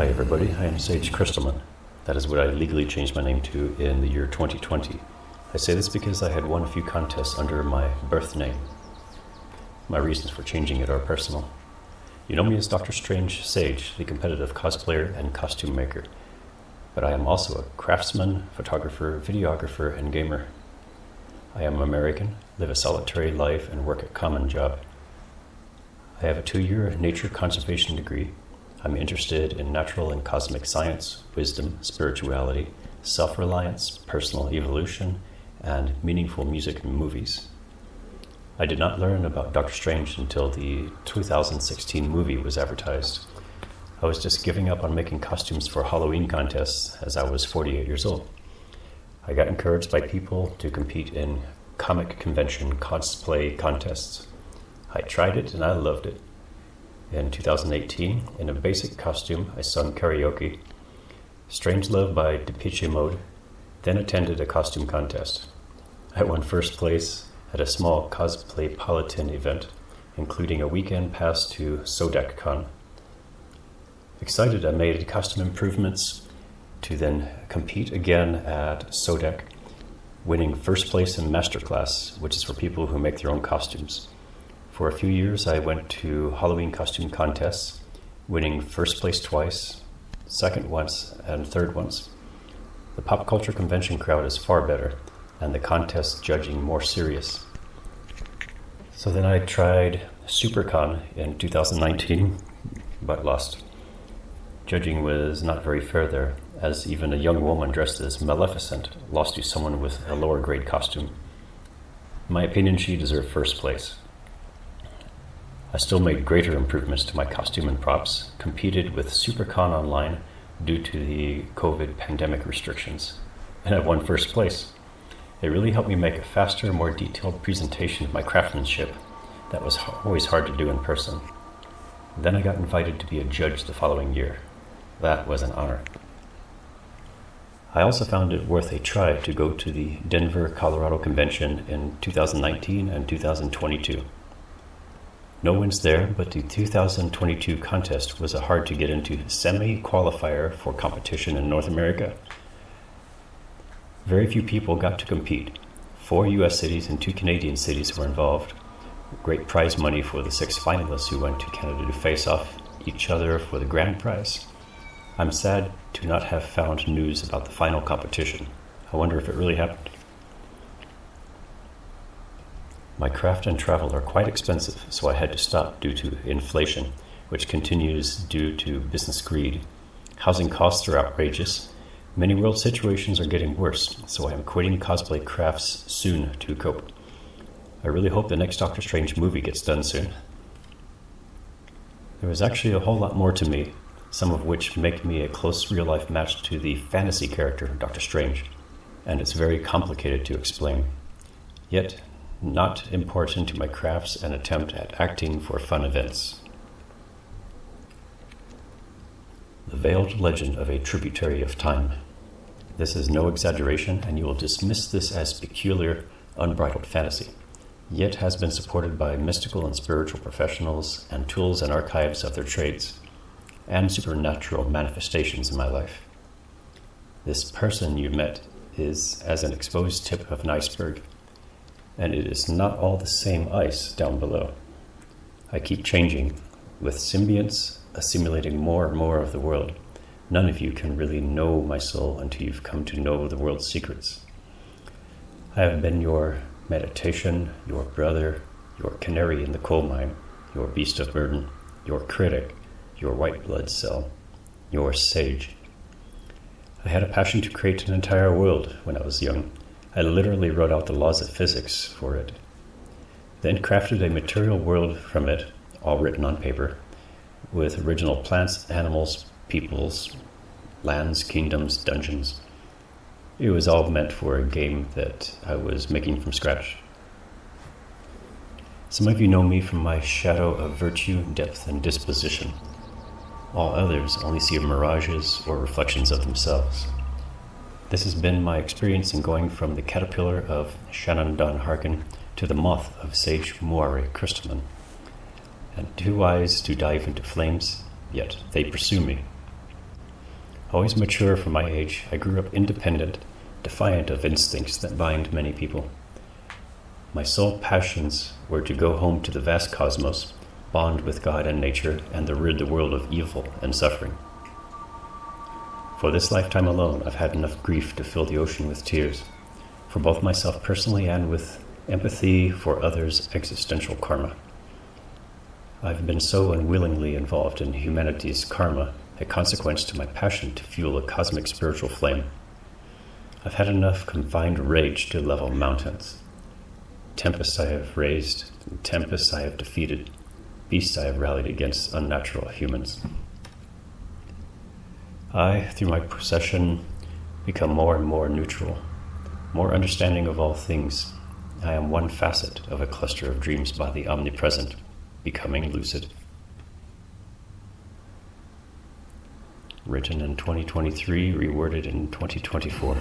Hi everybody, I am Sage Crystalman. That is what I legally changed my name to in the year 2020. I say this because I had won a few contests under my birth name. My reasons for changing it are personal. You know me as Dr. Strange Sage, the competitive cosplayer and costume maker. But I am also a craftsman, photographer, videographer, and gamer. I am American, live a solitary life, and work a common job. I have a 2-year nature conservation degree. I'm interested in natural and cosmic science, wisdom, spirituality, self-reliance, personal evolution, and meaningful music and movies. I did not learn about Dr. Strange until the 2016 movie was advertised. I was just giving up on making costumes for Halloween contests as I was 48 years old. I got encouraged by people to compete in comic convention cosplay contests. I tried it and I loved it. In 2018, in a basic costume, I sung karaoke, Strangelove by Depeche Mode, then attended a costume contest. I won first place at a small cosplay-politan event, including a weekend pass to SodecCon. Excited, I made costume improvements to then compete again at Sodec, winning first place in Masterclass, which is for people who make their own costumes. For a few years, I went to Halloween costume contests, winning first place twice, second once, and third once. The pop culture convention crowd is far better, and the contest judging more serious. So then I tried SuperCon in 2019, but lost. Judging was not very fair there, as even a young woman dressed as Maleficent lost to someone with a lower grade costume. In my opinion, she deserved first place. I still made greater improvements to my costume and props, competed with SuperCon online due to the COVID pandemic restrictions, and I won first place. It really helped me make a faster, more detailed presentation of my craftsmanship that was always hard to do in person. Then I got invited to be a judge the following year. That was an honor. I also found it worth a try to go to the Denver, Colorado convention in 2019 and 2022. No wins there, but the 2022 contest was a hard to get into semi-qualifier for competition in North America. Very few people got to compete. 4 US cities and 2 Canadian cities were involved. Great prize money for the 6 finalists who went to Canada to face off each other for the grand prize. I'm sad to not have found news about the final competition. I wonder if it really happened. My craft and travel are quite expensive, so I had to stop due to inflation, which continues due to business greed. Housing costs are outrageous. Many world situations are getting worse, so I am quitting cosplay crafts soon to cope. I really hope the next Doctor Strange movie gets done soon. There is actually a whole lot more to me, some of which make me a close real-life match to the fantasy character Doctor Strange, and it's very complicated to explain. Yet, not important to my crafts and attempt at acting for fun events. The Veiled Legend of a Tributary of Time. This is no exaggeration, and you will dismiss this as peculiar, unbridled fantasy, yet has been supported by mystical and spiritual professionals and tools and archives of their trades, and supernatural manifestations in my life. This person you met is as an exposed tip of an iceberg, and it is not all the same ice down below. I keep changing, with symbionts assimilating more and more of the world. None of you can really know my soul until you've come to know the world's secrets. I have been your meditation, your brother, your canary in the coal mine, your beast of burden, your critic, your white blood cell, your sage. I had a passion to create an entire world when I was young. I literally wrote out the laws of physics for it, then crafted a material world from it, all written on paper, with original plants, animals, peoples, lands, kingdoms, dungeons. It was all meant for a game that I was making from scratch. Some of you know me from my shadow of virtue, depth, and disposition. All others only see mirages or reflections of themselves. This has been my experience in going from the caterpillar of Shannon Dunn Harkin to the moth of Sage Moire Crystalman, and too wise to dive into flames, yet they pursue me. Always mature for my age, I grew up independent, defiant of instincts that bind many people. My sole passions were to go home to the vast cosmos, bond with God and nature, and to rid the world of evil and suffering. For this lifetime alone, I've had enough grief to fill the ocean with tears, for both myself personally and with empathy for others' existential karma. I've been so unwillingly involved in humanity's karma, a consequence to my passion to fuel a cosmic spiritual flame. I've had enough confined rage to level mountains. Tempests I have raised, and tempests I have defeated. Beasts I have rallied against unnatural humans. I, through my procession, become more and more neutral, more understanding of all things. I am one facet of a cluster of dreams by the omnipresent, becoming lucid. Written in 2023, reworded in 2024.